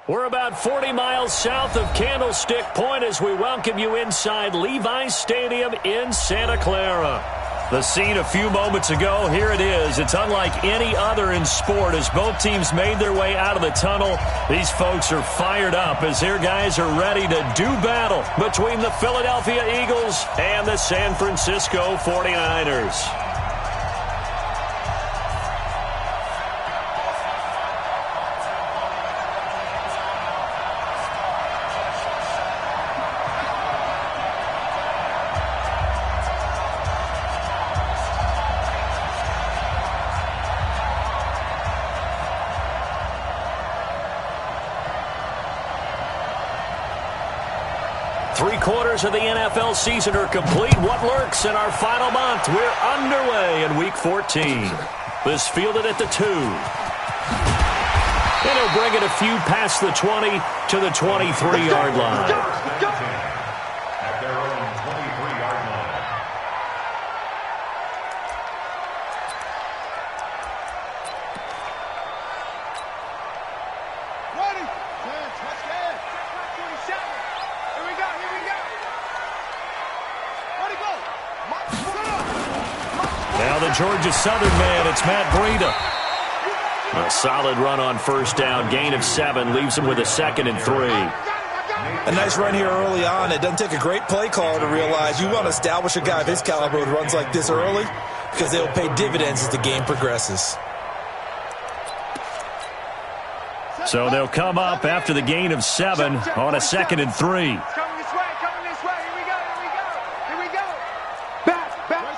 We're about 40 miles south of Candlestick Point as we welcome you inside Levi's Stadium in Santa Clara. The scene a few moments ago, here it is. It's unlike any other in sport as both teams made their way out of the tunnel. These folks are fired up as their guys are ready to do battle between the Philadelphia Eagles and the San Francisco 49ers. Three-quarters of the NFL season are complete. What lurks in our final month? We're underway in Week 14. This fielded at the 2. And he'll bring it a few past the 20 to the 23-yard line. At their own 23-yard line. Ready? Touchdown. 27. Here we go. Ready, go. Now the Georgia Southern man, it's Matt Breida. A solid run on first down. Gain of 7 leaves him with a 2nd and 3. A nice run here early on. It doesn't take a great play caller to realize you want to establish a guy of his caliber who runs like this early because they'll pay dividends as the game progresses. So they'll come up after the gain of 7 on a 2nd and 3. Coming this way. Here we go. Back. Come on.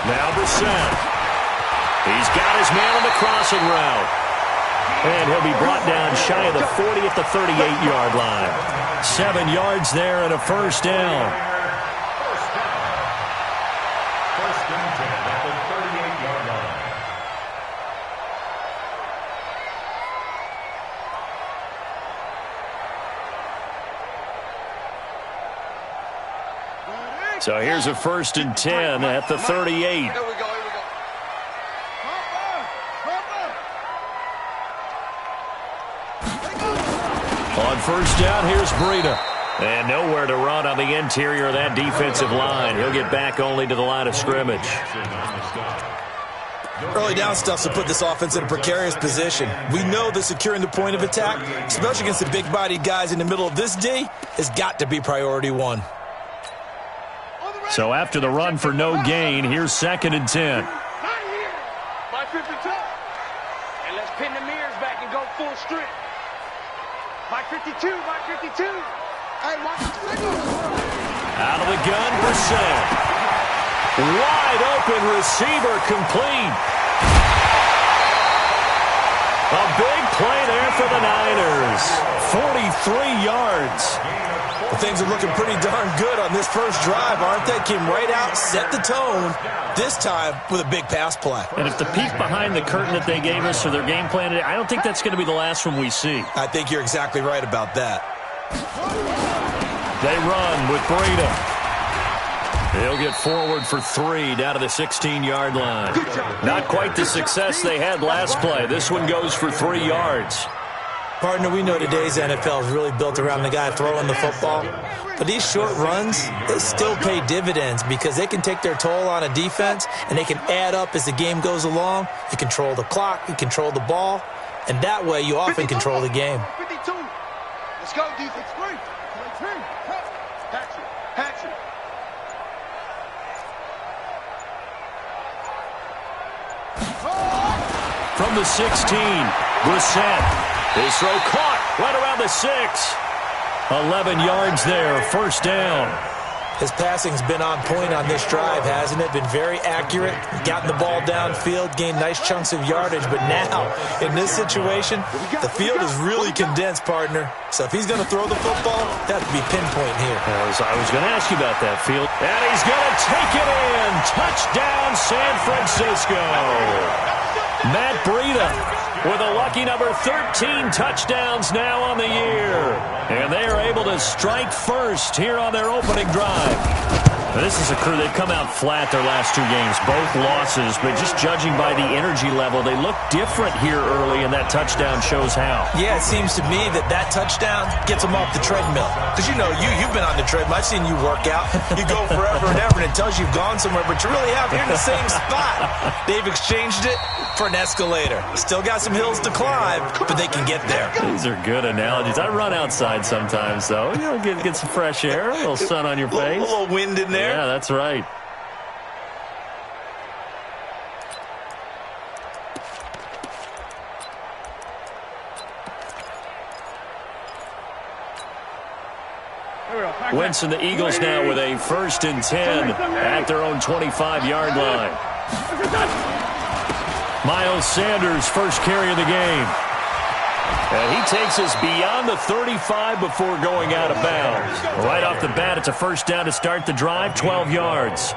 Now Brissett. He's got his man on the crossing route. And he'll be brought down shy of the 40 at the 38-yard line. 7 yards there and a first down. First and 10 at the 38-yard line. So here's a first and 10 at the 38. Here we go. On first down, here's Breida. And nowhere to run on the interior of that defensive line. He'll get back only to the line of scrimmage. Early down stuff to put this offense in a precarious position. We know that securing the point of attack, especially against the big-bodied guys in the middle of this D, has got to be priority 1. So after the run for no gain, here's 2nd and 10. My 52. And let's pin the mirrors back and go full strip. My 52. Hey, my 52. Out of the gun, Brissett. Wide open receiver complete. A big play there for the Niners. 43 yards. Well, things are looking pretty darn good on this first drive, aren't they? Came right out, set the tone, this time with a big pass play. And if the peek behind the curtain that they gave us for their game plan today, I don't think that's going to be the last one we see. I think you're exactly right about that. They run with Breida. They'll get forward for 3 down to the 16-yard line. Not quite the success they had last play. This one goes for 3 yards. Partner, we know today's NFL is really built around the guy throwing the football. But these short runs, they still pay dividends because they can take their toll on a defense and they can add up as the game goes along. You control the clock, you control the ball, and that way you often control the game. 52. Let's go, defense. 3. Hatchet. From the 16, Brissett. His throw caught right around the 6. 11 yards there, first down. His passing's been on point on this drive, hasn't it? Been very accurate, gotten the ball downfield, gained nice chunks of yardage. But now, in this situation, the field is really condensed, partner. So if he's going to throw the football, that would be pinpoint here. I was going to ask you about that, Field. And he's going to take it in. Touchdown, San Francisco. Matt Breida with a lucky number 13 touchdowns now on the year. And they are able to strike first here on their opening drive. This is a crew, they've come out flat their last 2 games, both losses, but just judging by the energy level, they look different here early, and that touchdown shows how. Yeah, it seems to me that touchdown gets them off the treadmill. Because, you know, you've been on the treadmill. I've seen you work out. You go forever and ever, and it tells you've gone somewhere, but you really haven't. You're in the same spot. They've exchanged it for an escalator. Still got some hills to climb, but they can get there. These are good analogies. I run outside sometimes, though. You know, get some fresh air, a little sun on your face. A little wind in there. Yeah, that's right. Wentz and the Eagles now with a 1st and 10 at their own 25-yard line. Miles Sanders, first carry of the game. And he takes us beyond the 35 before going out of bounds. Right off the bat, it's a 1st down to start the drive, 12 yards.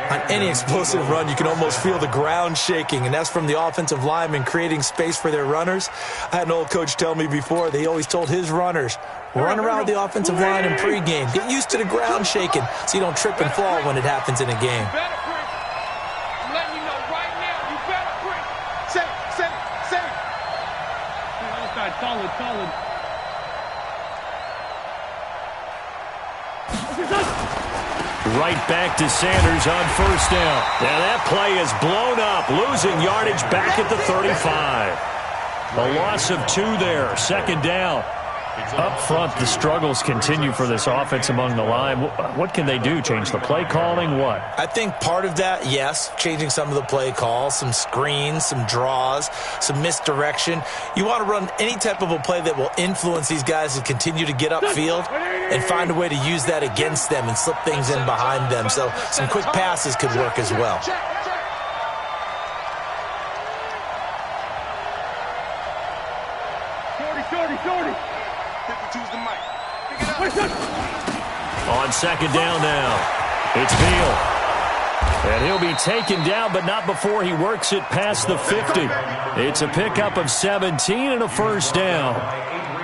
On any explosive run, you can almost feel the ground shaking, and that's from the offensive linemen creating space for their runners. I had an old coach tell me before, they always told his runners, run around the offensive line in pregame. Get used to the ground shaking so you don't trip and fall when it happens in a game. I'm letting you know right now, you better break. Say it. Outside, solid. Right back to Sanders on 1st down. Now that play is blown up, losing yardage back at the 35. A loss of 2 there, 2nd down. Up front, the struggles continue for this offense among the line. What can they do? Change the play calling? What? I think part of that, yes, changing some of the play calls, some screens, some draws, some misdirection. You want to run any type of a play that will influence these guys to continue to get upfield and find a way to use that against them and slip things in behind them. So some quick passes could work as well. Shorty. On 2nd down now, it's Beal. And he'll be taken down, but not before he works it past the 50. It's a pickup of 17 and a 1st down.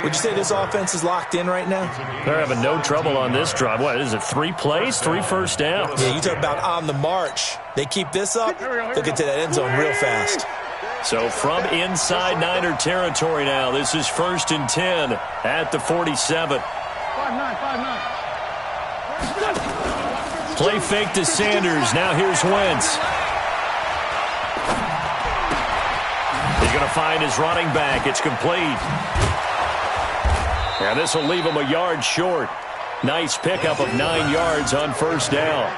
Would you say this offense is locked in right now? They're having no trouble on this drive. What is it, 3 plays, 3 1st downs? Yeah, you talk about on the march. They keep this up, they'll get to that end zone real fast. So from inside Niner territory now, this is 1st and 10 at the 47. 5-9. Play fake to Sanders. Now here's Wentz. He's going to find his running back. It's complete. And this will leave him a yard short. Nice pickup of 9 yards on 1st down.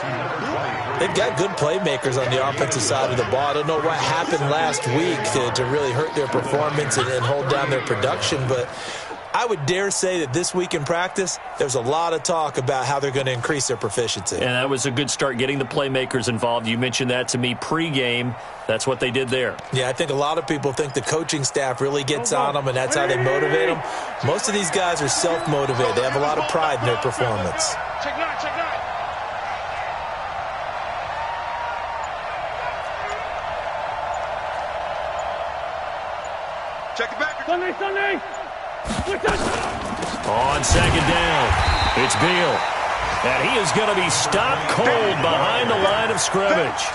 They've got good playmakers on the offensive side of the ball. I don't know what happened last week to really hurt their performance and hold down their production, but I would dare say that this week in practice, there's a lot of talk about how they're going to increase their proficiency. And that was a good start, getting the playmakers involved. You mentioned that to me pregame. That's what they did there. Yeah, I think a lot of people think the coaching staff really gets on them, and that's how they motivate them. Most of these guys are self-motivated. They have a lot of pride in their performance. Check 9. Check it back. Sunday. On 2nd down, it's Beal. And he is going to be stopped cold behind the line of scrimmage.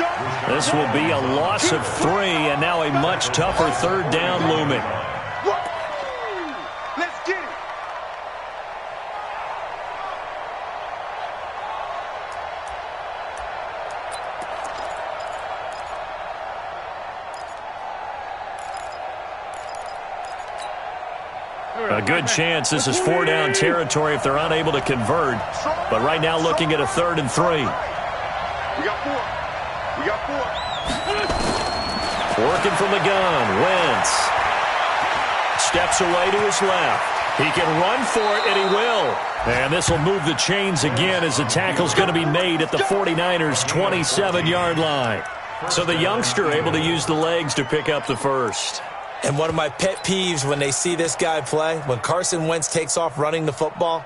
This will be a loss of 3, and now a much tougher 3rd down looming. Let's get it. A good chance this is 4-down territory if they're unable to convert. But right now looking at a 3rd and 3. We got 4. Working from the gun, Wentz. Steps away to his left. He can run for it, and he will. And this will move the chains again as the tackle's going to be made at the 49ers' 27-yard line. So the youngster able to use the legs to pick up the 1st. And one of my pet peeves when they see this guy play, when Carson Wentz takes off running the football,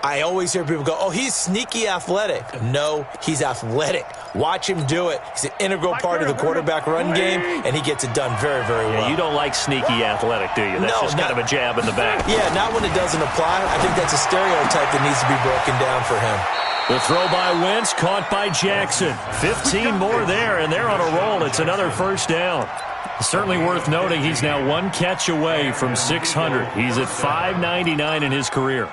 I always hear people go, oh, he's sneaky athletic. No, he's athletic. Watch him do it. He's an integral part of the quarterback run game, and he gets it done very, very well. Yeah, you don't like sneaky athletic, do you? That's just kind of a jab in the back. Yeah, not when it doesn't apply. I think that's a stereotype that needs to be broken down for him. The throw by Wentz, caught by Jackson. 15 more there, and they're on a roll. It's another first down. Certainly worth noting he's now one catch away from 600. He's at 599 in his career.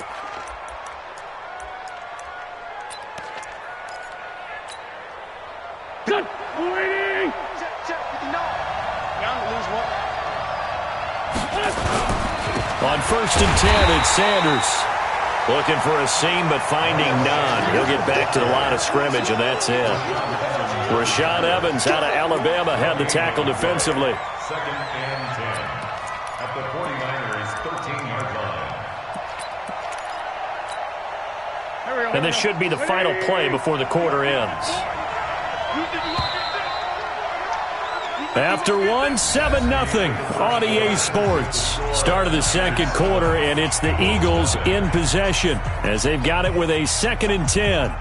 On 1st and 10, it's Sanders. Looking for a seam, but finding none. He'll get back to the line of scrimmage, and that's it. Rashaan Evans out of Alabama had the tackle defensively. 2nd and 10. At the 49ers' 13-yard line. And this should be the final play before the quarter ends. After 7-0 on EA Sports. Start of the second quarter, and it's the Eagles in possession as they've got it with a 2nd and 10.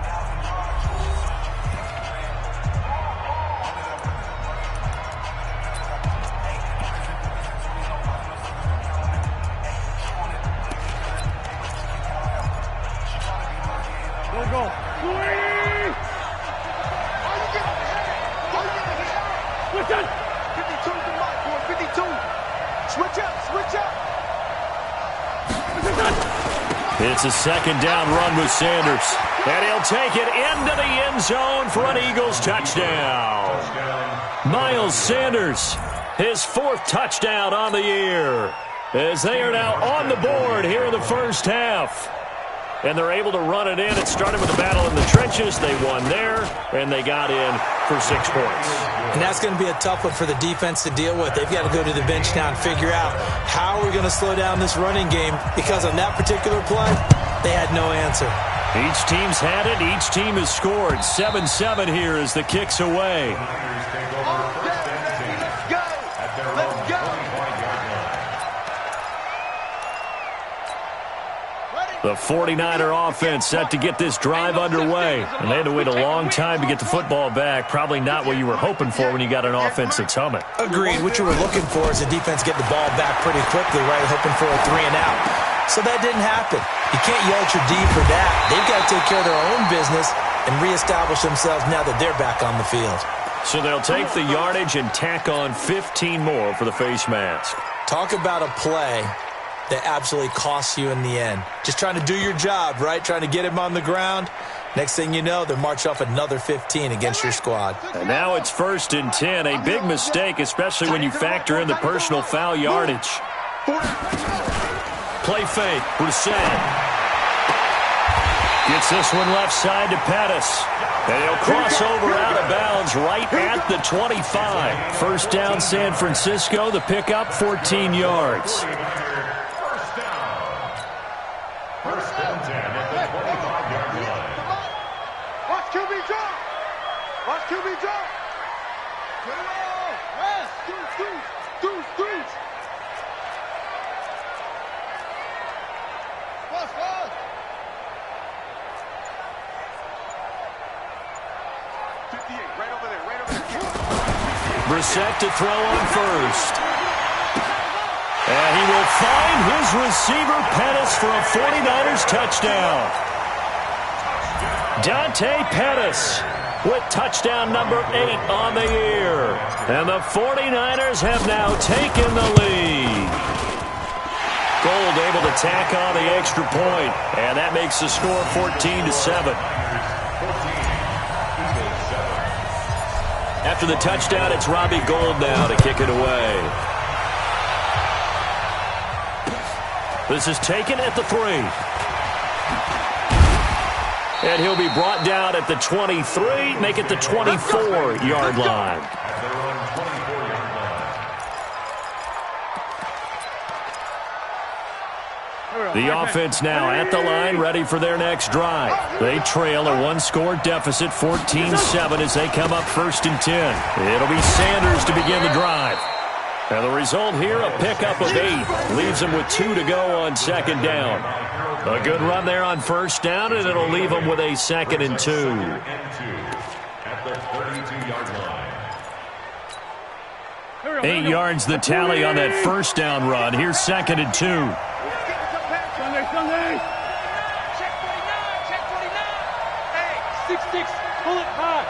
It's a 2nd down run with Sanders. And he'll take it into the end zone for an Eagles touchdown. Miles Sanders, his 4th touchdown on the year. As they are now on the board here in the first half. And they're able to run it in. It started with a battle in the trenches. They won there, and they got in for 6 points. And that's going to be a tough one for the defense to deal with. They've got to go to the bench now and figure out how we're going to slow down this running game, because on that particular play, they had no answer. Each team's had it. Each team has scored. 7-7 here as the kick's away. The 49er offense set to get this drive underway. And they had to wait a long time to get the football back. Probably not what you were hoping for when you got an offense that's humming. Agreed. What you were looking for is the defense get the ball back pretty quickly, right? Hoping for a 3 and out. So that didn't happen. You can't yell at your D for that. They've got to take care of their own business and reestablish themselves now that they're back on the field. So they'll take the yardage and tack on 15 more for the face mask. Talk about a play that absolutely costs you in the end. Just trying to do your job, right? Trying to get him on the ground. Next thing you know, they march off another 15 against your squad. And now it's 1st and 10. A big mistake, especially when you factor in the personal foul yardage. Play fake. Brissett gets this one left side to Pettis. And he'll cross over out of bounds right at the 25. First down, San Francisco. The pickup, 14 yards. First and 10 at the 25-yard line. Watch QB drop. Watch QB drop. Rest. Deuce. Watch. 58, right over there. Brissett to throw on first. And he will find his receiver, Pettis, for a 49ers touchdown. Dante Pettis with touchdown number 8 on the year. And the 49ers have now taken the lead. Gold able to tack on the extra point. And that makes the score 14-7. After the touchdown, it's Robbie Gould now to kick it away. This is taken at the 3. And he'll be brought down at the 23, make it the 24-yard line. The offense now at the line, ready for their next drive. They trail a 1-score deficit, 14-7, as they come up 1st and 10. It'll be Sanders to begin the drive. And the result here, a pickup of 8. Leaves them with 2 to go on second down. A good run there on first down, and it'll leave them with a 2nd and 2. At the 32-yard line. 8 yards the tally on that first down run. Here's 2nd and 2. Sunday. Check 49, check 49. Hey, 6-6, pull it high.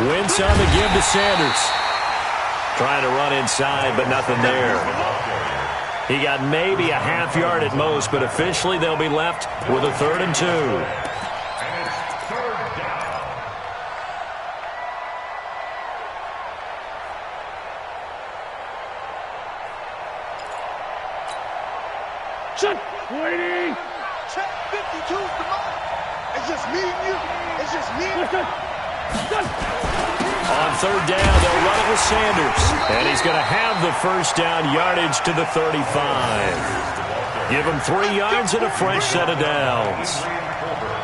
Wentz on the give to Sanders. Trying to run inside, but nothing there. He got maybe a half yard at most, but officially they'll be left with a 3rd and 2. And it's 3rd down. Check, waiting. Check 52, come on. It's just me and you. It's just me and you. On 3rd down, they'll run it with Sanders. And he's going to have the first down yardage to the 35. Give him 3 yards and a fresh set of downs.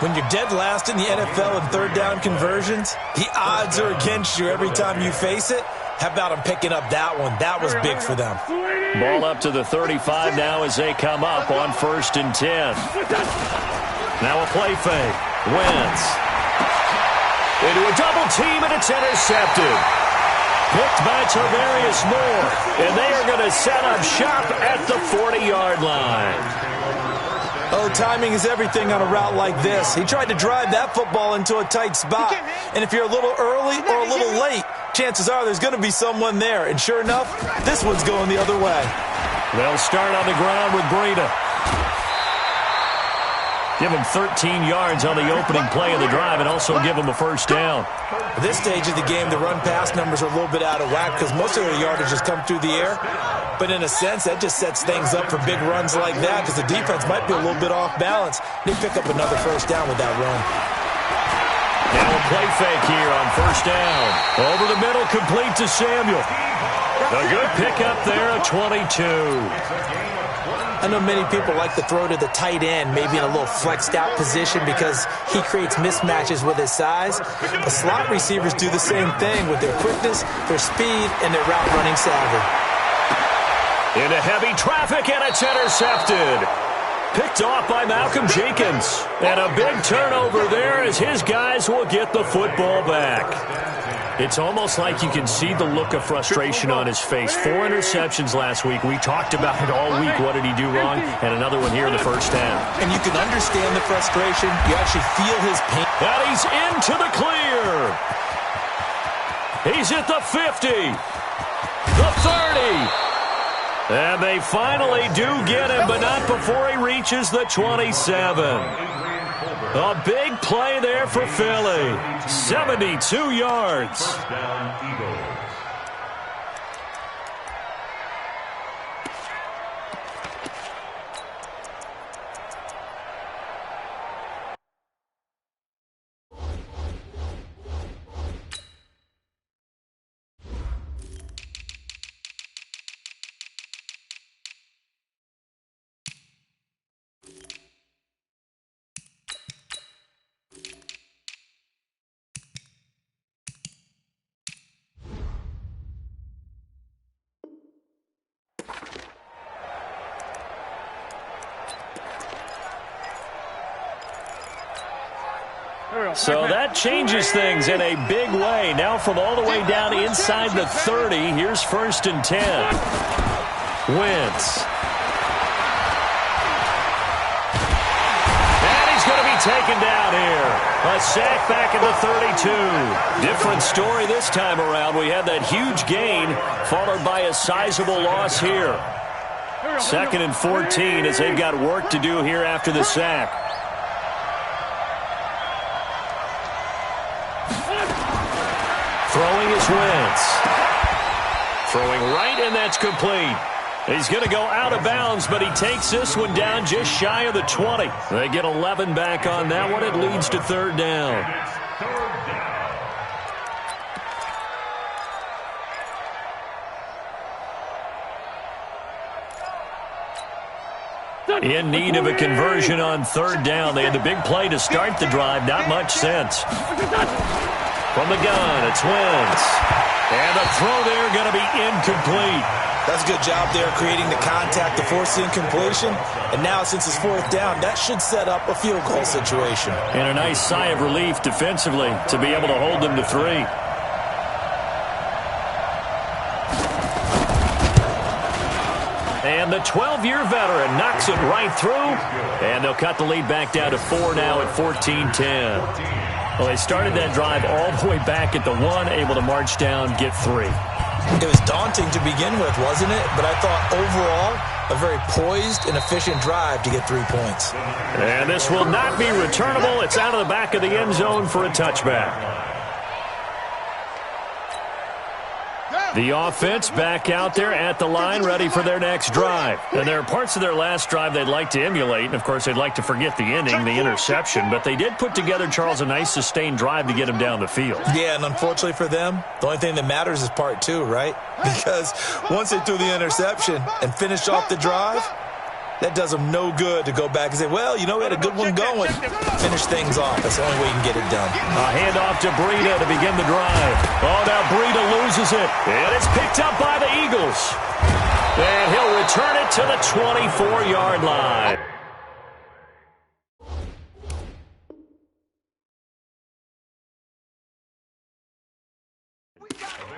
When you're dead last in the NFL in 3rd down conversions, the odds are against you every time you face it. How about him picking up that one? That was big for them. Ball up to the 35 now as they come up on 1st and 10. Now a play fake. Wentz. Into a double team, and it's intercepted. Picked by Tarvarius Moore. And they are going to set up shop at the 40-yard line. Oh, timing is everything on a route like this. He tried to drive that football into a tight spot. And if you're a little early or a little late, chances are there's going to be someone there. And sure enough, this one's going the other way. They'll start on the ground with Breida. Give him 13 yards on the opening play of the drive and also give him a first down. At this stage of the game, the run-pass numbers are a little bit out of whack because most of their yardage has come through the air. But in a sense, that just sets things up for big runs like that because the defense might be a little bit off balance. They pick up another first down with that run. Now a play fake here on first down. Over the middle, complete to Samuel. A good pickup there at 22. I know many people like to throw to the tight end, maybe in a little flexed out position because he creates mismatches with his size. The slot receivers do the same thing with their quickness, their speed, and their route running savvy. Into heavy traffic, and it's intercepted. Picked off by Malcolm Jenkins. And a big turnover there as his guys will get the football back. It's almost like you can see the look of frustration on his face. 4 interceptions last week. We talked about it all week. What did he do wrong? And another one here in the first half. And you can understand the frustration. You actually feel his pain. And he's into the clear. He's at the 50. The 30. And they finally do get him, but not before he reaches the 27. A big play there for Philly. 72 yards. First down, Eagles. So that changes things in a big way. Now from all the way down inside the 30, here's 1st and 10. Wentz. And he's going to be taken down here. A sack back at the 32. Different story this time around. We had that huge gain followed by a sizable loss here. 2nd and 14 as they've got work to do here after the sack. Throwing is Wentz. Throwing right, and that's complete. He's going to go out of bounds, but he takes this one down just shy of the 20. They get 11 back on that one. It leads to 3rd down. In need of a conversion on 3rd down. They had the big play to start the drive. Not much sense. From the gun, it's Wentz. And the throw there going to be incomplete. That's a good job there creating the contact to force the incompletion. And now since it's fourth down, that should set up a field goal situation. And a nice sigh of relief defensively to be able to hold them to 3. And the 12-year veteran knocks it right through. And they'll cut the lead back down to 4 now at 14-10. Well, they started that drive all the way back at the 1, able to march down, get 3. It was daunting to begin with, wasn't it? But I thought overall, a very poised and efficient drive to get 3 points. And this will not be returnable. It's out of the back of the end zone for a touchback. The offense back out there at the line, ready for their next drive. And there are parts of their last drive they'd like to emulate. And, of course, they'd like to forget the ending, the interception. But they did put together, Charles, a nice sustained drive to get them down the field. Yeah, and unfortunately for them, the only thing that matters is part 2, right? Because once they threw the interception and finished off the drive, that does them no good to go back and say, well, you know, we had a good one going. Finish things off. That's the only way you can get it done. A handoff to Breida to begin the drive. Oh, now Breida loses it. And it's picked up by the Eagles. And he'll return it to the 24-yard line.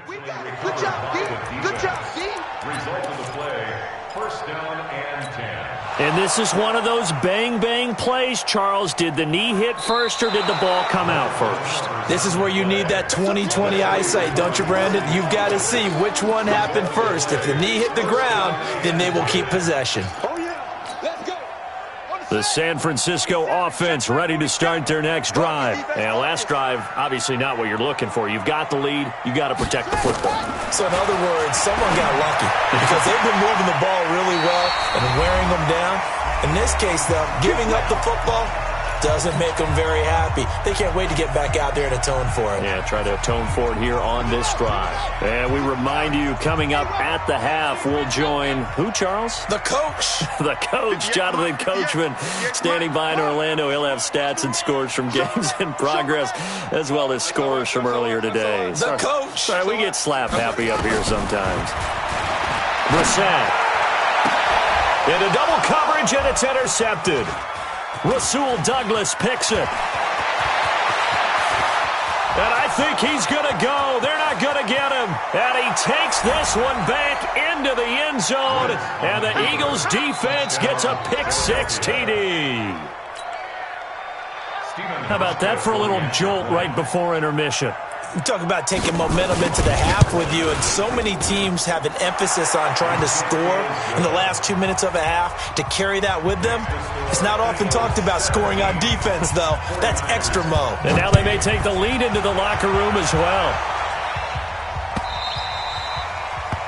We got it. Good job, D. Good job, D. Result of the play, first down and 10. And this is one of those bang-bang plays, Charles. Did the knee hit first or did the ball come out first? This is where you need that 20/20 eyesight, don't you, Brandon? You've got to see which one happened first. If the knee hit the ground, then they will keep possession. Oh, yeah. Let's go. The San Francisco offense ready to start their next drive. And last drive, obviously not what you're looking for. You've got the lead. You've got to protect the football. So in other words, someone got lucky because they've been moving the ball really well and wearing them down. In this case, though, giving up the football doesn't make them very happy. They can't wait to get back out there and atone for it. Yeah, try to atone for it here on this drive. And we remind you, coming up at the half, we'll join who, Charles? The coach. The coach, Jonathan Coachman, standing by in Orlando. He'll have stats and scores from games in progress, as well as scores from earlier today. The coach. Sorry, we get slap happy up here sometimes. Brissett. Into double coverage, and it's intercepted. Rasul Douglas picks it. And I think he's going to go. They're not going to get him. And he takes this one back into the end zone. And the Eagles defense gets a pick-6 TD. How about that for a little jolt right before intermission? You talk about taking momentum into the half with you, and so many teams have an emphasis on trying to score in the last 2 minutes of a half to carry that with them. It's not often talked about scoring on defense, though. That's extra mo. And now they may take the lead into the locker room as well.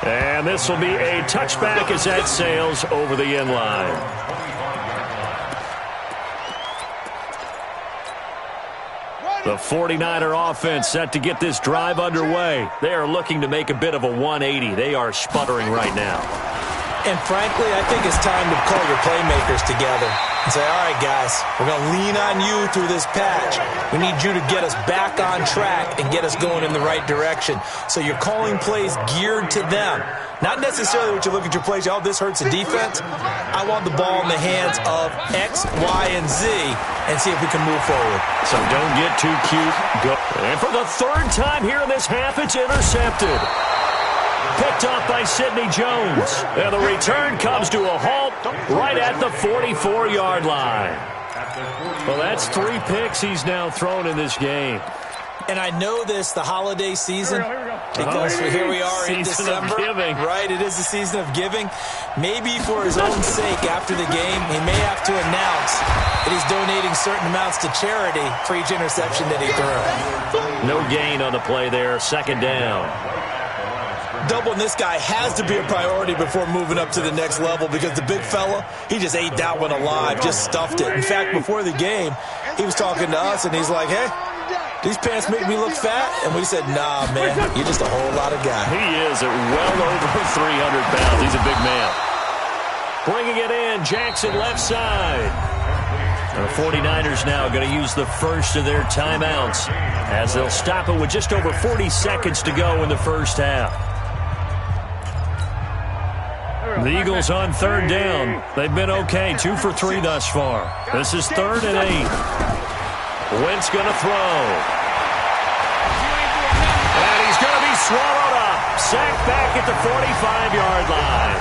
And this will be a touchback as that sails over the end line. The 49er offense set to get this drive underway. They are looking to make a bit of a 180. They are sputtering right now. And frankly, I think it's time to call your playmakers together and say, all right, guys, we're going to lean on you through this patch. We need you to get us back on track and get us going in the right direction. So you're calling plays geared to them. Not necessarily what you look at your plays, oh, this hurts the defense. I want the ball in the hands of X, Y, and Z and see if we can move forward. So don't get too cute. Go. And for the third time here in this half, it's intercepted. Picked off by Sidney Jones. And the return comes to a halt right at the 44-yard line. Well, that's 3 picks he's now thrown in this game. And I know this, the holiday season, because here we are in December, right? It is the season of giving. Maybe for his own sake after the game, he may have to announce that he's donating certain amounts to charity for each interception that he threw. No gain on the play there, second down. Doubling this guy has to be a priority before moving up to the next level because the big fella, he just ate that one alive, just stuffed it. In fact, before the game, he was talking to us, and he's like, hey, these pants make me look fat? And we said, nah, man, you're just a whole lot of guy. He is at well over 300 pounds. He's a big man. Bringing it in, Jackson left side. The 49ers now going to use the first of their timeouts as they'll stop it with just over 40 seconds to go in the first half. The Eagles on third down. They've been okay, 2 for 3 thus far. This is 3rd and 8. Wentz going to throw. And he's going to be swallowed up. Sacked back at the 45-yard line.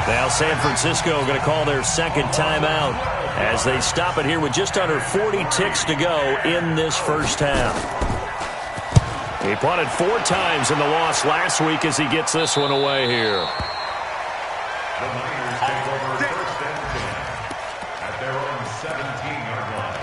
Now San Francisco going to call their second timeout as they stop it here with just under 40 ticks to go in this first half. He punted 4 times in the loss last week as he gets this one away here. The Niners take over 1st and 10 at their own 17-yard line.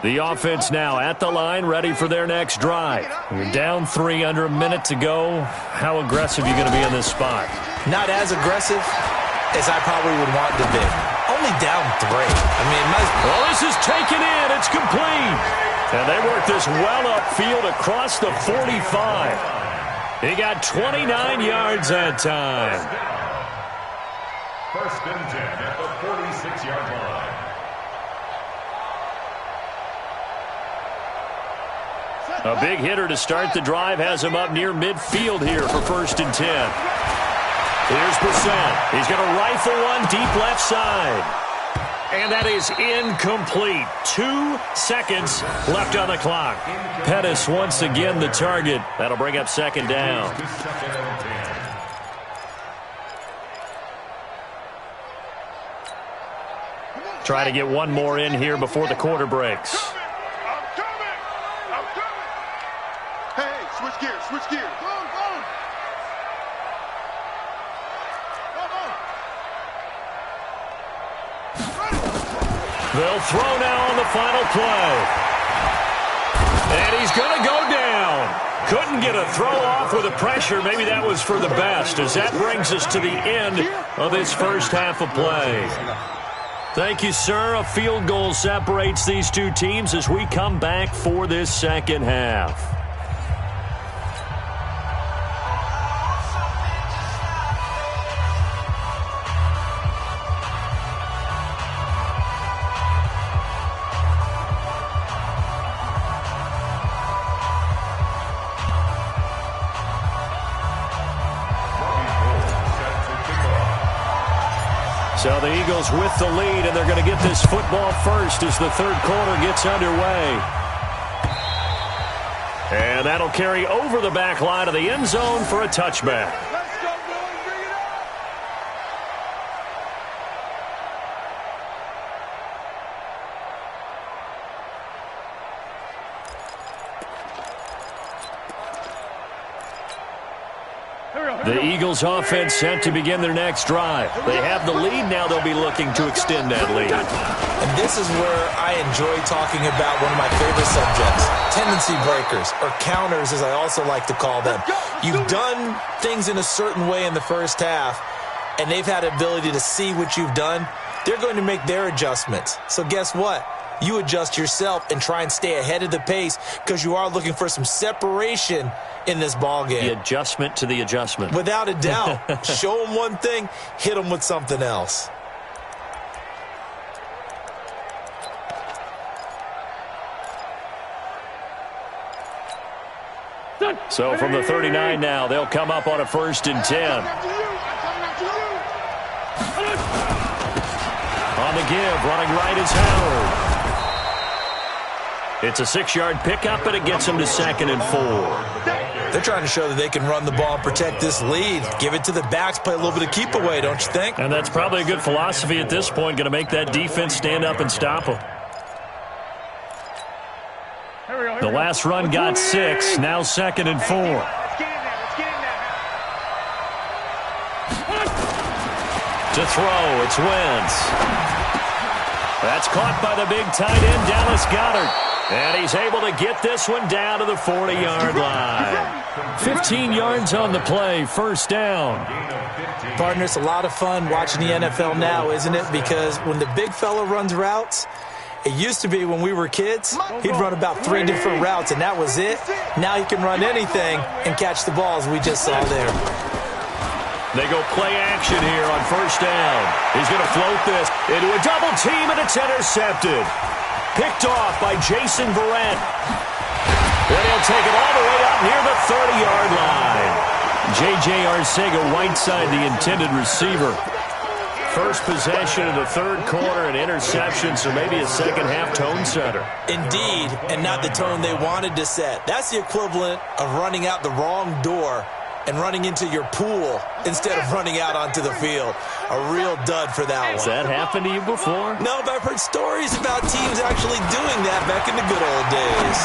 The offense now at the line, ready for their next drive. You're down 3, under a minute to go. How aggressive are you going to be in this spot? Not as aggressive as I probably would want to be. Only down 3. I mean, well, this is taken in. It's complete. And they work this well upfield across the 45. He got 29 yards that time. 1st and 10 at the 46-yard line. A big hitter to start the drive has him up near midfield here for 1st and 10. Here's Brissett. He's going to rifle one deep left side. And that is incomplete. 2 seconds left on the clock. Pettis once again the target. That'll bring up 2nd down. Try to get one more in here before the quarter breaks. I'm coming. Hey, switch gears. Go on. They'll throw now on the final play. And he's going to go down. Couldn't get a throw off with the pressure. Maybe that was for the best, as that brings us to the end of this first half of play. Thank you, sir. A field goal separates these two teams as we come back for this second half. So the Eagles with the lead, and they're going to get this football first as the third quarter gets underway. And that'll carry over the back line of the end zone for a touchback. Let's go, boys. Bring it up. The Eagles offense set to begin their next drive. They have the lead now. They'll be looking to extend that lead. And this is where I enjoy talking about one of my favorite subjects, tendency breakers, or counters as I also like to call them. You've done things in a certain way in the first half, and they've had the ability to see what you've done. They're going to make their adjustments. So guess what? You adjust yourself and try and stay ahead of the pace because you are looking for some separation in this ball game. The adjustment to the adjustment. Without a doubt. Show them one thing, hit them with something else. So from the 39 now, they'll come up on a 1st and 10. On the give, running right is Howard. It's a 6-yard pickup, and it gets them to 2nd and 4. They're trying to show that they can run the ball and protect this lead. Give it to the backs, play a little bit of keep away, don't you think? And that's probably a good philosophy at this point, going to make that defense stand up and stop them. The last run got 6, now 2nd and 4. To throw, it's Wentz. That's caught by the big tight end, Dallas Goedert. And he's able to get this one down to the 40-yard line. 15 yards on the play, 1st down. Partner, it's a lot of fun watching the NFL now, isn't it? Because when the big fella runs routes, it used to be when we were kids, he'd run about 3 different routes, and that was it. Now he can run anything and catch the balls we just saw there. They go play action here on first down. He's going to float this into a double team, and it's intercepted. Picked off by Jason Verrett. Then he'll take it all the way up near the 30-yard line. J.J. Arcega-Whiteside, the intended receiver. First possession of the third quarter, an interception, so maybe a second-half tone setter. Indeed, and not the tone they wanted to set. That's the equivalent of running out the wrong door and running into your pool instead of running out onto the field. A real dud for that one. Has that happened to you before? No, but I've heard stories about teams actually doing that back in the good old days.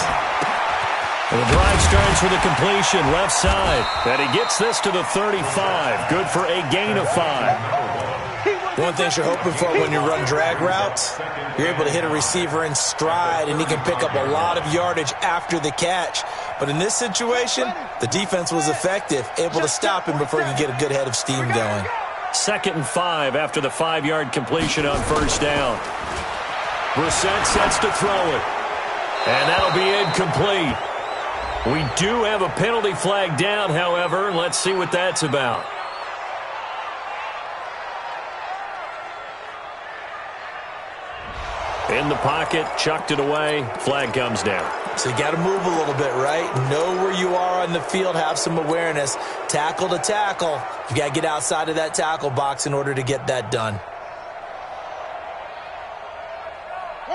The drive starts with a completion left side. And he gets this to the 35. Good for a gain of 5. One thing you're hoping for when you run drag routes, you're able to hit a receiver in stride, and he can pick up a lot of yardage after the catch. But in this situation, the defense was effective, able to stop him before he could get a good head of steam going. 2nd and 5 after the 5-yard completion on first down. Brissett sets to throw it. And that'll be incomplete. We do have a penalty flag down, however. Let's see what that's about. In the pocket, chucked it away, flag comes down. So you got to move a little bit, right? Know where you are on the field, have some awareness. Tackle to tackle. You got to get outside of that tackle box in order to get that done.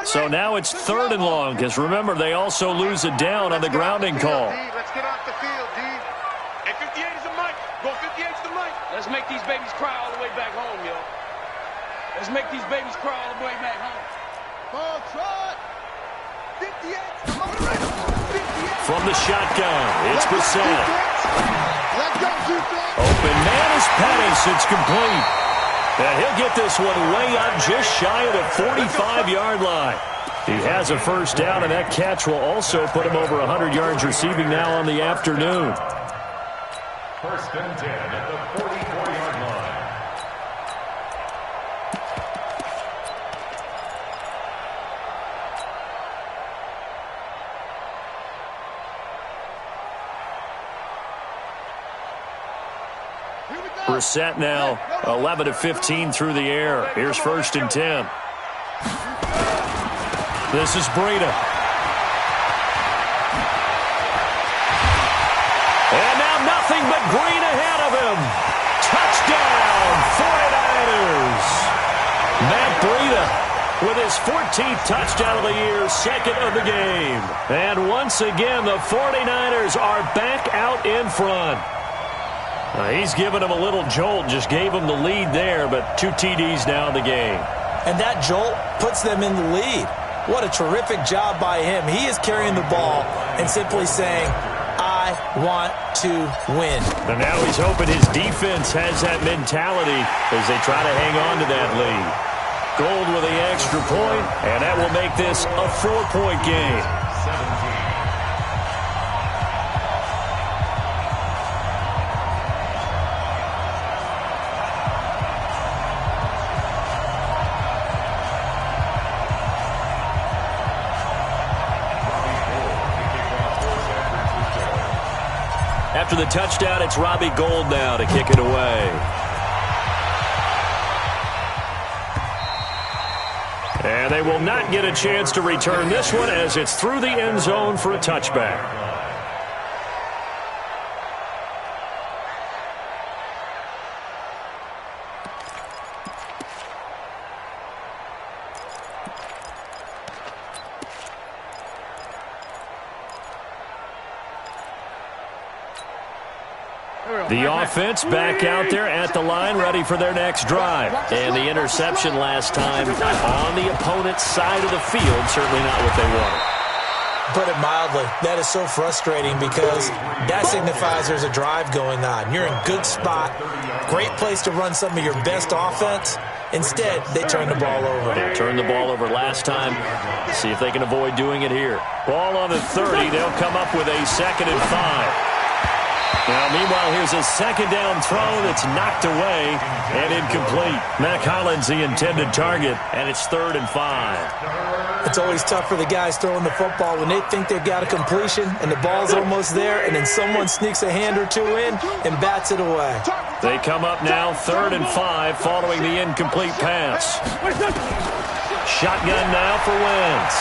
So now it's 3rd and long, because remember, they also lose it down on the grounding call. Let's get off the field, D. Hey, 58 is the mic. Go 58 is the mic. Let's make these babies cry all the way back home, yo. Let's make these babies cry all the way back home. Ball trot. 58. From the shotgun, it's Brissett. Let's go, defense. Open man is Pettis. It's complete. And he'll get this one way up just shy of the 45-yard line. He has a first down, and that catch will also put him over 100 yards receiving now on the afternoon. 1st and 10 at the 44-yard line. Brissett now 11 of 15 through the air. Here's 1st and 10. This is Breida. And now nothing but green ahead of him. Touchdown, 49ers. Matt Breida with his 14th touchdown of the year, 2nd of the game. And once again, the 49ers are back out in front. He's given him a little jolt, just gave him the lead there, but 2 TDs now in the game. And that jolt puts them in the lead. What a terrific job by him. He is carrying the ball and simply saying, I want to win. And now he's hoping his defense has that mentality as they try to hang on to that lead. Gold with the extra point, and that will make this a 4-point game. 17. After the touchdown, it's Robbie Gould now to kick it away. And they will not get a chance to return this one as it's through the end zone for a touchback. The offense back out there at the line, ready for their next drive. And the interception last time on the opponent's side of the field, certainly not what they wanted. Put it mildly, that is so frustrating because that signifies there's a drive going on. You're in good spot, great place to run some of your best offense. Instead, they turn the ball over. They turned the ball over last time. See if they can avoid doing it here. Ball on the 30. They'll come up with a 2nd and 5. Now, meanwhile, here's a second down throw that's knocked away and incomplete. Mac Hollins, the intended target, and it's 3rd and 5. It's always tough for the guys throwing the football when they think they've got a completion and the ball's almost there, and then someone sneaks a hand or two in and bats it away. They come up now 3rd and 5 following the incomplete pass. Shotgun now for Wentz.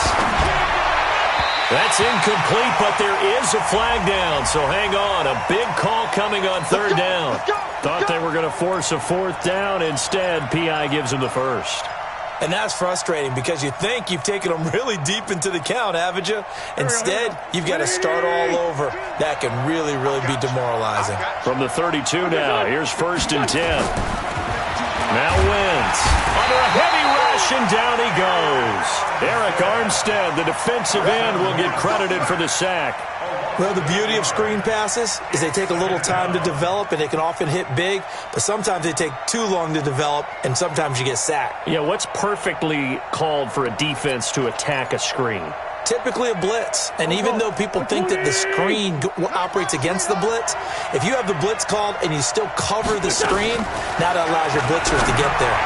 That's incomplete, but there is a flag down, so hang on. A big call coming on 3rd down. Thought they were going to force a 4th down. Instead, P.I. gives them the first. And that's frustrating because you think you've taken them really deep into the count, haven't you? Instead, you've got to start all over. That can really, really be demoralizing. From the 32 now, here's 1st and 10. Now Wentz under a heavy rush, and down he goes. Eric Armstead, the defensive end, will get credited for the sack. Well, the beauty of screen passes is they take a little time to develop, and they can often hit big, but sometimes they take too long to develop, and sometimes you get sacked. Yeah, what's perfectly called for a defense to attack a screen? Typically a blitz, and even though people think that the screen operates against the blitz, if you have the blitz called and you still cover the screen, now that allows your blitzers to get there.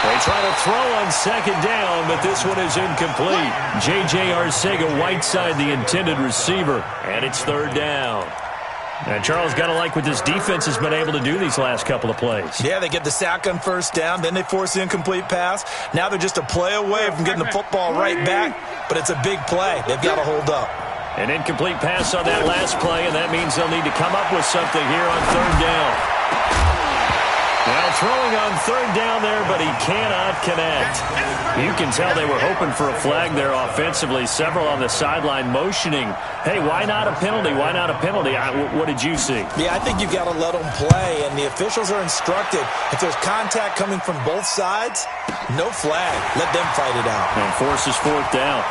They try to throw on 2nd down, but this one is incomplete. J.J. Arcega-Whiteside, the intended receiver, and it's 3rd down. And Charles, got to like what this defense has been able to do these last couple of plays. Yeah, they get the sack on 1st down, then they force the incomplete pass. Now they're just a play away from getting the football right back, but it's a big play. They've got to hold up. An incomplete pass on that last play, and that means they'll need to come up with something here on 3rd down. Now throwing on 3rd down there, but he cannot connect. You can tell they were hoping for a flag there offensively. Several on the sideline motioning, hey, why not a penalty? Why not a penalty? What did you see? Yeah, I think you've got to let them play, and the officials are instructed. If there's contact coming from both sides, no flag. Let them fight it out. And forces 4th down.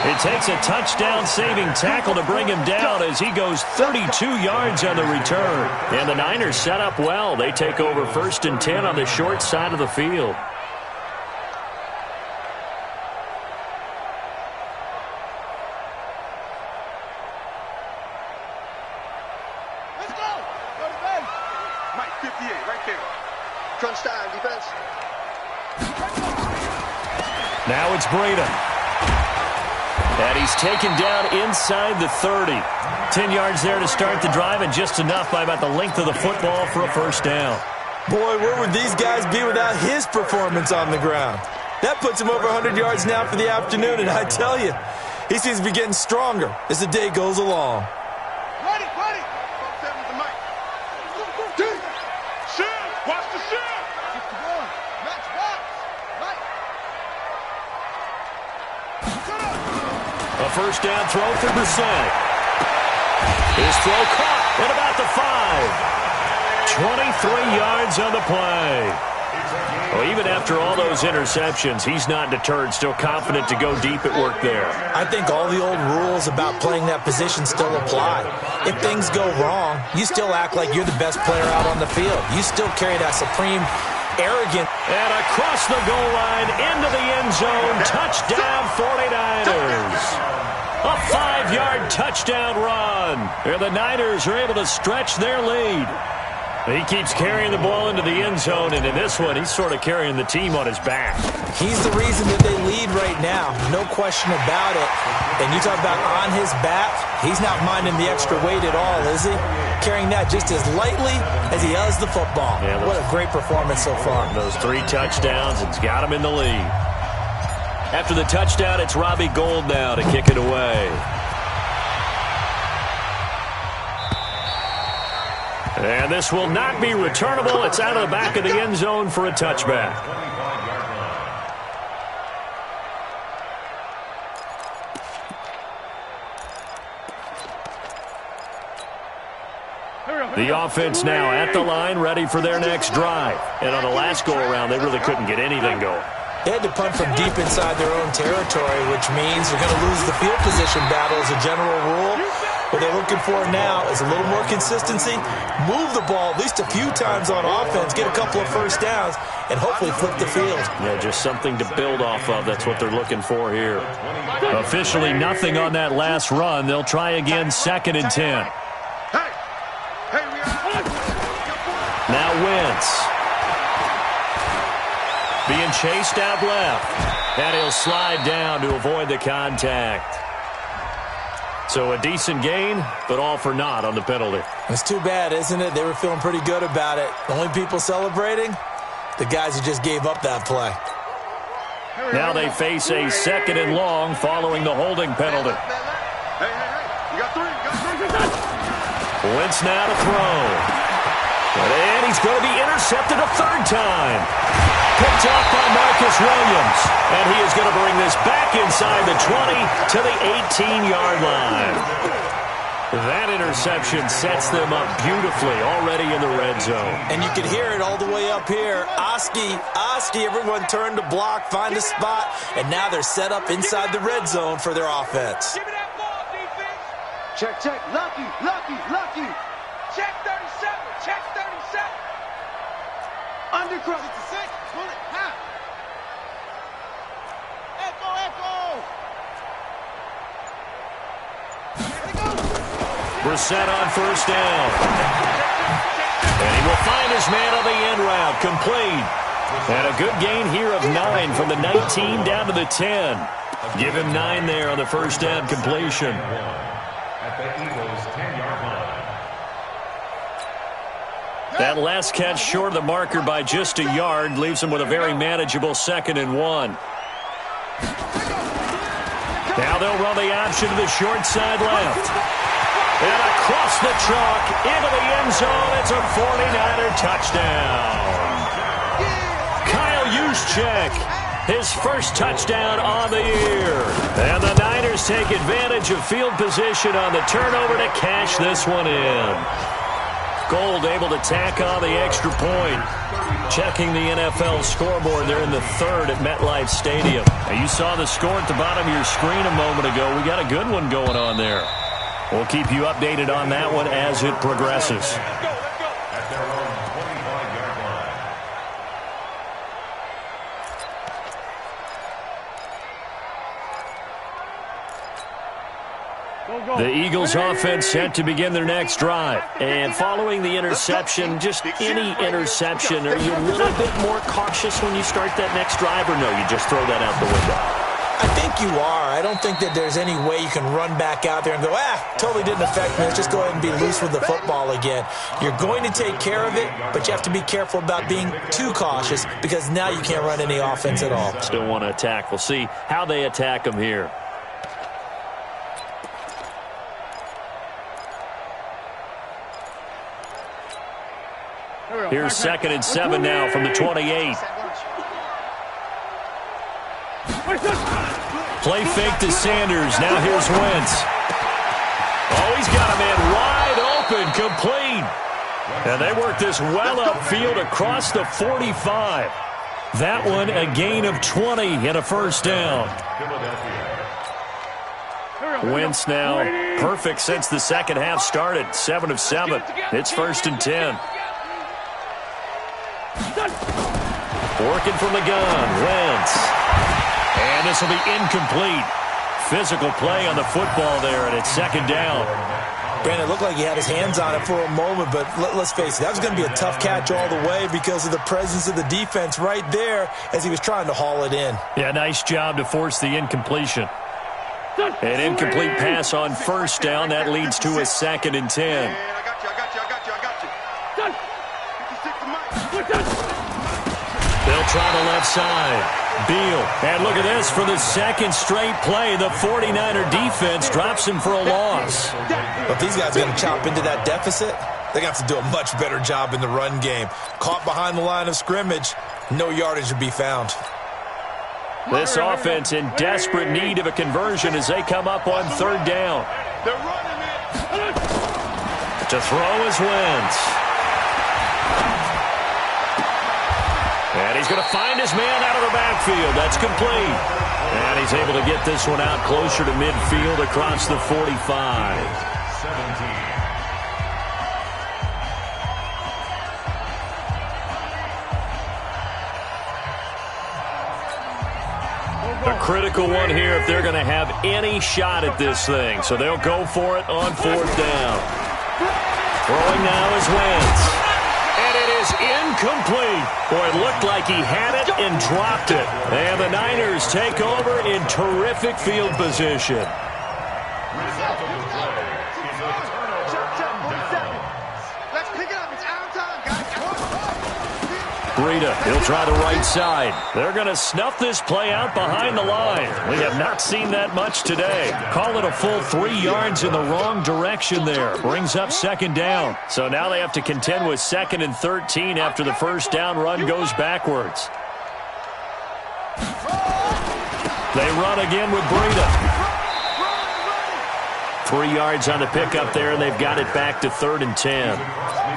It takes a touchdown-saving tackle to bring him down as he goes 32 yards on the return. And the Niners set up well. They take over 1st and 10 on the short side of the field. Let's go! Go to base! Mike, 58, right there. Crunch time, defense. Now it's Breda. And he's taken down inside the 30. 10 yards there to start the drive, and just enough by about the length of the football for a 1st down. Boy, where would these guys be without his performance on the ground? That puts him over 100 yards now for the afternoon, and I tell you, he seems to be getting stronger as the day goes along. Ready, ready! The mic. Shift! Watch the shift! 61. Match box. Right. A 1st down throw for Brissett. His throw caught at about the 5. 23 yards on the play. Well, even after all those interceptions, he's not deterred, still confident to go deep at work there. I think all the old rules about playing that position still apply. If things go wrong, you still act like you're the best player out on the field. You still carry that supreme arrogant. And across the goal line, into the end zone, touchdown 49ers. A 5-yard touchdown run. And the Niners are able to stretch their lead. He keeps carrying the ball into the end zone, and in this one, he's sort of carrying the team on his back. He's the reason that they lead right now, no question about it. And you talk about on his back, he's not minding the extra weight at all, is he? Carrying that just as lightly as he does the football. Yeah, what a great performance so far. Those 3 touchdowns, it's got him in the lead. After the touchdown, it's Robbie Gould now to kick it away. And this will not be returnable. It's out of the back of the end zone for a touchback. The offense now at the line, ready for their next drive. And on the last go-around, they really couldn't get anything going. They had to punt from deep inside their own territory, which means they're going to lose the field position battle as a general rule. What they're looking for now is a little more consistency, move the ball at least a few times on offense, get a couple of first downs, and hopefully flip the field. Yeah, just something to build off of. That's what they're looking for here. Officially nothing on that last run. They'll try again, 2nd and 10. Now Wentz. Being chased out left. And he'll slide down to avoid the contact. So a decent gain, but all for naught on the penalty. It's too bad, isn't it? They were feeling pretty good about it. The only people celebrating, the guys who just gave up that play. Now they face a 2nd and long following the holding penalty. Wentz now to throw. And he's going to be intercepted a 3rd time. Picked off by Marcus Williams. And he is going to bring this back inside the 20 to the 18-yard line. That interception sets them up beautifully already in the red zone. And you can hear it all the way up here. Oski, everyone turned to block, find a spot, and now they're set up inside the red zone for their offense. Give me that ball, defense. Check. Lucky. Check 37. Check 37. Undercross. It's a 6. Pull it. Half. Echo. Brissett on 1st down. And he will find his man on the end route. Complete. And a good gain here of 9 from the 19 down to the 10. Give him 9 there on the 1st down completion. At the Eagles' 10-yard line. That last catch short of the marker by just a yard leaves him with a very manageable 2nd and 1. Now they'll run the option to the short side left. And across the chalk into the end zone. It's a 49er touchdown. Kyle Juszczyk, his first touchdown on the year. And the Niners take advantage of field position on the turnover to cash this one in. Gold able to tack on the extra point. Checking the NFL scoreboard, they're in the 3rd at MetLife Stadium. Now you saw the score at the bottom of your screen a moment ago. We got a good one going on there. We'll keep you updated on that one as it progresses. At their own 25-yard line. The Eagles offense set to begin their next drive. And following the interception, just any interception, are you a little bit more cautious when you start that next drive, or no, you just throw that out the window? I think you are. I don't think that there's any way you can run back out there and go, totally didn't affect me. Let's just go ahead and be loose with the football again. You're going to take care of it, but you have to be careful about being too cautious because now you can't run any offense at all. Still want to attack. We'll see how they attack them here. Here's 2nd and 7 now from the 28. Play fake to Sanders. Now here's Wentz. Oh, he's got a man wide open, complete. And they work this well upfield across the 45. That one a gain of 20 and a 1st down. Wentz now perfect since the second half started. 7 of 7. It's 1st and 10. Working from the gun, Wentz. And this will be incomplete. Physical play on the football there, and it's 2nd down. Brandon, it looked like he had his hands on it for a moment, but let's face it, that was going to be a tough catch all the way because of the presence of the defense right there as he was trying to haul it in. Yeah, nice job to force the incompletion. An incomplete pass on 1st down. That leads to a 2nd and 10. They'll try the left side. Beal. And look at this. For the 2nd straight play, the 49er defense drops him for a loss. But these guys are going to chop into that deficit. They're going to have to do a much better job in the run game. Caught behind the line of scrimmage, no yardage to be found. This offense in desperate need of a conversion as they come up on 3rd down. To throw is Wentz. And he's going to find his man out of the backfield. That's complete. And he's able to get this one out closer to midfield across the 45. 17. A critical one here if they're going to have any shot at this thing. So they'll go for it on 4th down. Throwing now is Wentz. And it is incomplete. Boy, it looked like he had it and dropped it. And the Niners take over in terrific field position. Breida, he'll try the right side. They're going to snuff this play out behind the line. We have not seen that much today. Call it a full 3 yards in the wrong direction there. Brings up 2nd down. So now they have to contend with 2nd and 13 after the first down run goes backwards. They run again with Breida. 3 yards on the pickup there, and they've got it back to 3rd and 10.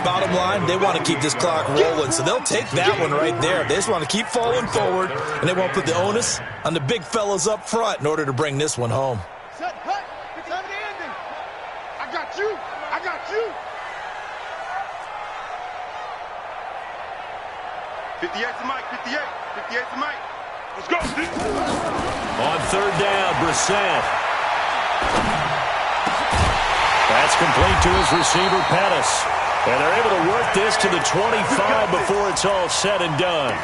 Bottom line, they want to keep this clock rolling, so they'll take that one right there. They just want to keep falling forward, and they won't put the onus on the big fellas up front in order to bring this one home. Set, cut. It's time to end it. I got you. I got you. 58 to Mike. 58. 58 to Mike. Let's go. On 3rd down, Brissett. That's complete to his receiver, Pettis. And they're able to work this to the 25 before it's all said and done.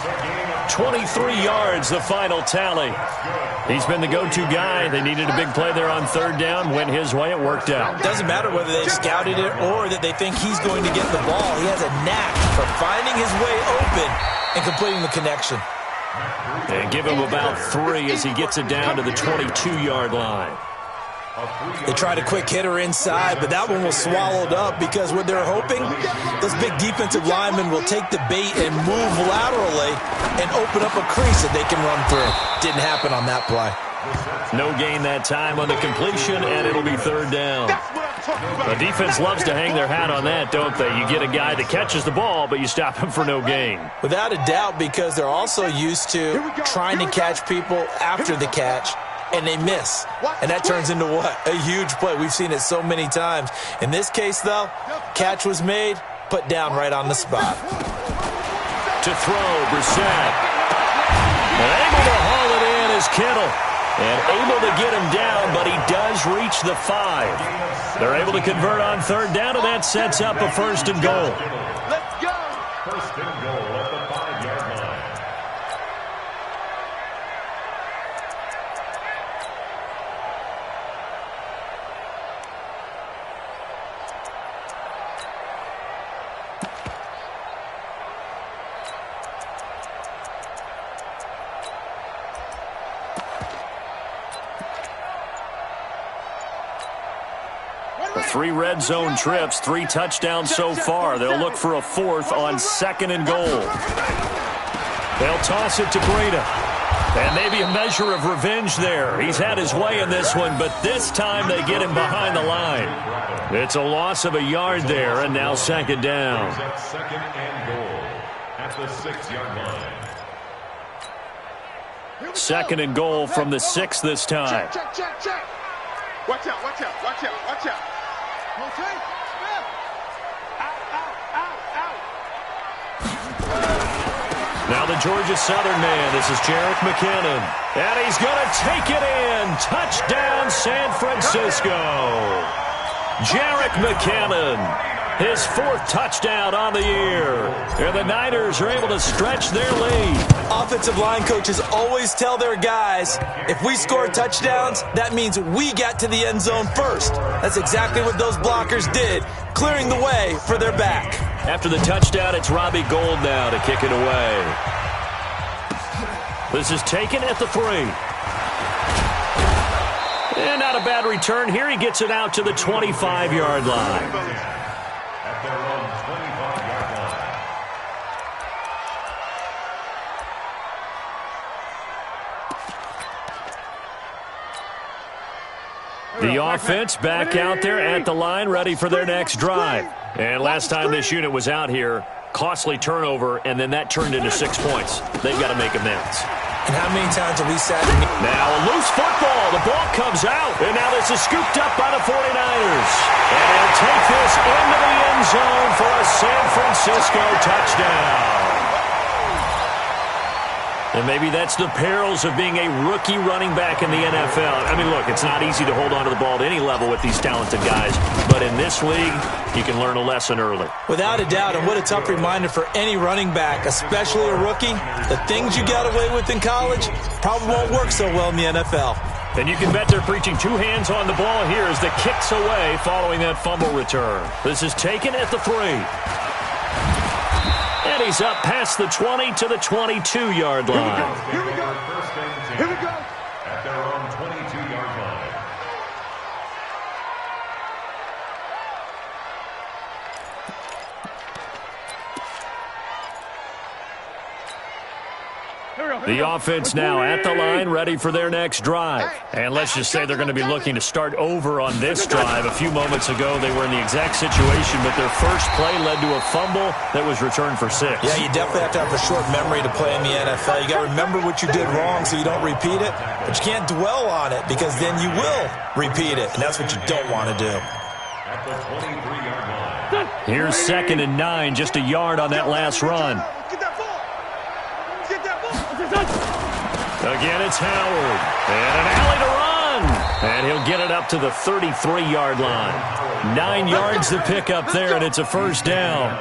23 yards, the final tally. He's been the go-to guy. They needed a big play there on 3rd down. Went his way. It worked out. Doesn't matter whether they scouted it or that they think he's going to get the ball. He has a knack for finding his way open and completing the connection. And give him about 3 as he gets it down to the 22-yard line. They tried a quick hitter inside, but that one was swallowed up because what they're hoping, those big defensive linemen will take the bait and move laterally and open up a crease that they can run through. Didn't happen on that play. No gain that time on the completion, and it'll be 3rd down. The defense loves to hang their hat on that, don't they? You get a guy that catches the ball, but you stop him for no gain. Without a doubt, because they're also used to trying to catch people after the catch, and they miss. And that turns into what? A huge play. We've seen it so many times. In this case, though, catch was made, put down right on the spot. To throw, Brissett. And able to haul it in is Kittle. And able to get him down, but he does reach the 5. They're able to convert on 3rd down, and that sets up a 1st and goal. Let's go. 1st and goal at the 5-yard line. The 3 red zone trips, 3 touchdowns so far. They'll look for a 4th on 2nd and goal. They'll toss it to Breida. And maybe a measure of revenge there. He's had his way in this one, but this time they get him behind the line. It's a loss of a yard there, and now 2nd down. 2nd and goal at the 6-yard line. 2nd and goal from the 6 this time. Check. Watch out. Okay. Out. Now the Georgia Southern man. This is Jerick McKinnon. And he's going to take it in. Touchdown, San Francisco. Jerick McKinnon. His 4th touchdown on the year. And the Niners are able to stretch their lead. Offensive line coaches always tell their guys, if we score touchdowns, that means we got to the end zone first. That's exactly what those blockers did, clearing the way for their back. After the touchdown, it's Robbie Gould now to kick it away. This is taken at the 3. And not a bad return here. He gets it out to the 25-yard line. At their own 25-yard line. The offense back out there at the line, ready for their next drive. And last time this unit was out here, costly turnover, and then that turned into 6 points. They've got to make amends. And how many times have we sat in... Now a loose football. The ball comes out. And now this is scooped up by the 49ers. And he'll take this into the end zone for a San Francisco touchdown. And maybe that's the perils of being a rookie running back in the NFL. I mean, look, it's not easy to hold on to the ball at any level with these talented guys. But in this league, you can learn a lesson early. Without a doubt, and what a tough reminder for any running back, especially a rookie. The things you got away with in college probably won't work so well in the NFL. And you can bet they're preaching two hands on the ball here as the kick's away following that fumble return. This is taken at the 3. And he's up past the 20 to the 22-yard line. Here we go. Here we go. At their own 22-yard line. The offense now at the line, ready for their next drive. And let's just say they're going to be looking to start over on this drive. A few moments ago, they were in the exact situation, but their first play led to a fumble that was returned for 6. Yeah, you definitely have to have a short memory to play in the NFL. You got to remember what you did wrong so you don't repeat it, but you can't dwell on it because then you will repeat it, and that's what you don't want to do. At the 23-yard line. Here's 2nd and 9, just a yard on that last run. Again, it's Howard. And an alley to run. And he'll get it up to the 33-yard line. 9 yards to pick up there, and it's a first down.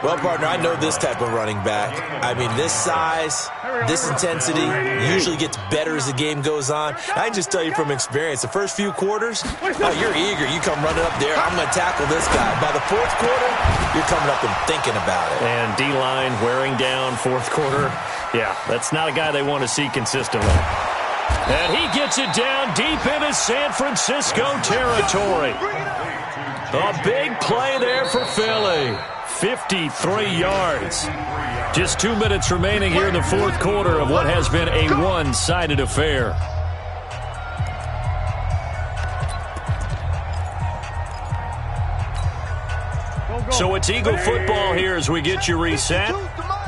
Well, partner, I know this type of running back. I mean, this size, this intensity usually gets better as the game goes on. I can just tell you from experience, the first few quarters, oh, you're eager. You come running up there. I'm going to tackle this guy. By the 4th quarter, you're coming up and thinking about it. And D-line wearing down 4th quarter. Yeah, that's not a guy they want to see consistently. And he gets it down deep into San Francisco territory. A big play there for Philly. 53 yards. Just 2 minutes remaining here in the 4th quarter of what has been a one-sided affair. So it's Eagle football here as we get you reset.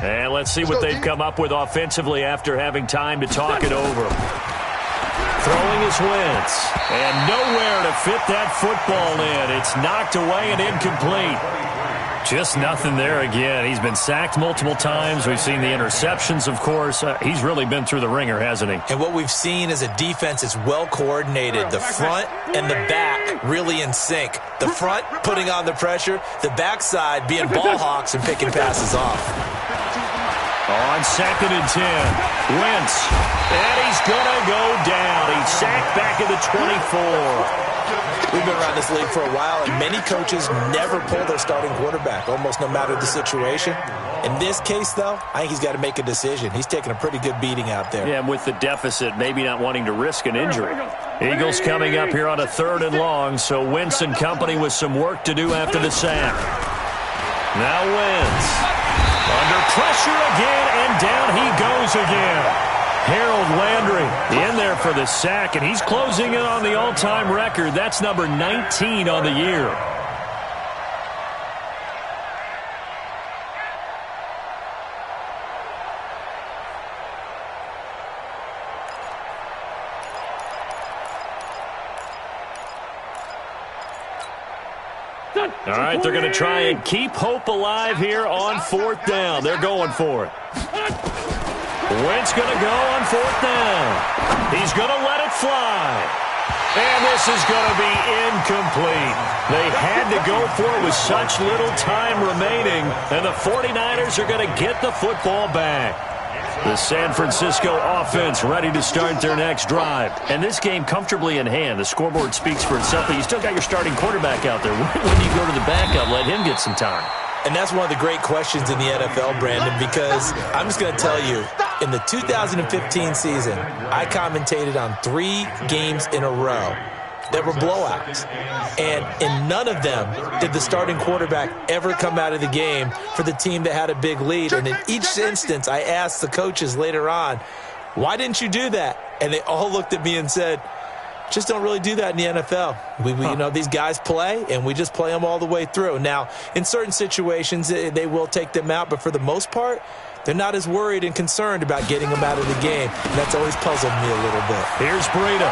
And let's see what they've come up with offensively after having time to talk it over. Throwing is Wentz. And nowhere to fit that football in. It's knocked away and incomplete. Just nothing there again. He's been sacked multiple times. We've seen the interceptions, of course. He's really been through the ringer, hasn't he? And what we've seen is a defense that's well coordinated. The front and the back really in sync. The front putting on the pressure. The backside being ball hawks and picking passes off. On 2nd and 10, Wentz. And he's going to go down. He's sacked back at the 24. We've been around this league for a while, and many coaches never pull their starting quarterback, almost no matter the situation. In this case, though, I think he's got to make a decision. He's taking a pretty good beating out there. Yeah, and with the deficit, maybe not wanting to risk an injury. Eagles coming up here on a 3rd and long, so Wentz and company with some work to do after the sack. Now Wentz. Under pressure again, and down he goes again. Harold Landry in there for the sack, and he's closing in on the all-time record. That's number 19 on the year. All right, they're going to try and keep hope alive here on 4th down. They're going for it. Wentz going to go on 4th down. He's going to let it fly. And this is going to be incomplete. They had to go for it with such little time remaining, and the 49ers are going to get the football back. The San Francisco offense ready to start their next drive. And this game comfortably in hand. The scoreboard speaks for itself, but you still got your starting quarterback out there. When do you go to the backup? Let him get some time. And that's one of the great questions in the NFL, Brandon, because I'm just going to tell you, in the 2015 season, I commentated on 3 games in a row that were blowouts. And in none of them did the starting quarterback ever come out of the game for the team that had a big lead. And in each instance, I asked the coaches later on, why didn't you do that? And they all looked at me and said, just don't really do that in the NFL. You know, these guys play, and we just play them all the way through. Now, in certain situations, they will take them out, but for the most part, they're not as worried and concerned about getting him out of the game. And that's always puzzled me a little bit. Here's Breida.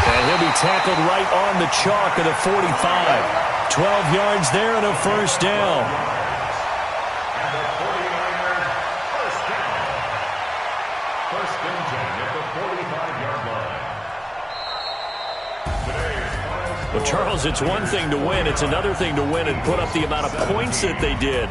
And he'll be tackled right on the chalk of the 45. 12 yards there and a first down. And the 49ers first down. First and 10 at the 45-yard line. Today's final Well, Charles, it's one thing to win. It's another thing to win and put up the amount of points that they did.